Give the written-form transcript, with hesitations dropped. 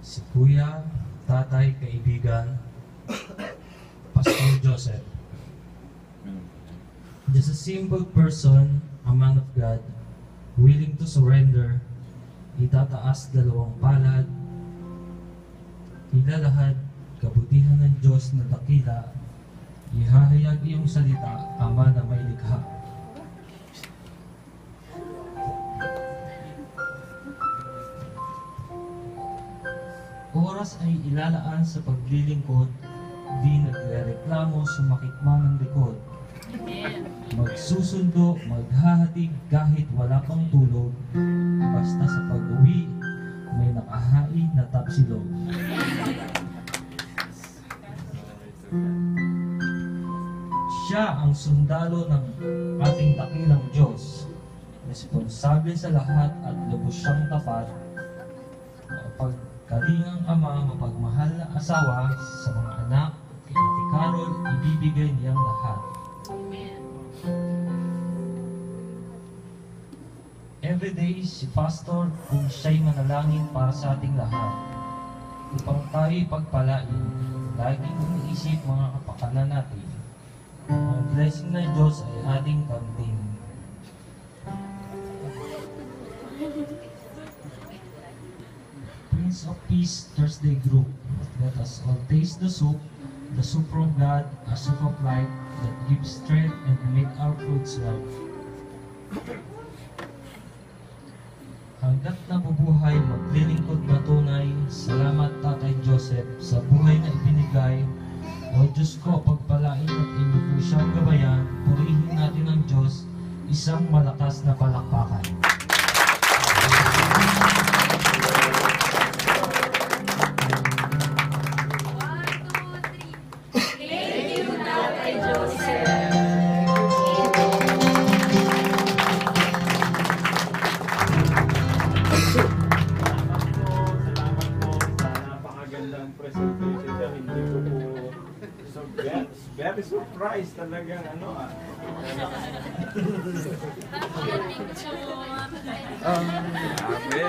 si Kuya, Tatay, kaibigan, Pastor Joseph. Just a simple person, a man of God, willing to surrender, itataas dalawang palad, ilalahad, kabutihan ng Diyos na dakila, ihahayag iyong salita, Ama na may likha. Oras ay ilalaan sa paglilingkod, di nagrereklamo, sumakit man ang likod. Magsusundo, maghahatid kahit wala pang tulog, basta sa pag-uwi, may nakahain na tapsilog. Siya ang sundalo ng ating dakilang Diyos, responsable sa lahat at lubos siyang tapat, mapagkalingang ama, mapagmahal na asawa sa mga anak, kay Ate Carol, ibibigay niyang lahat. Everyday si Pastor kung siya'y manalangin para sa ating lahat. Upang tayo'y pagpalain, laging iniisip mga kapakanan natin. Ang blessing ng Diyos ay ating kamtin. Prince of Peace Thursday Group. Let us all taste the soup from God, a soup of life that gives strength and make our fruits ripe. Hanggat nabubuhay, maglilingkod na tunay. Salamat Tatay Joseph sa buhay na ibinigay. O Diyos ko, pagpalain at inyo po siyang gabayan. Purihin natin ang Diyos, isang malakas na palakpakan. Very surprised talagang ano ah. Grabe.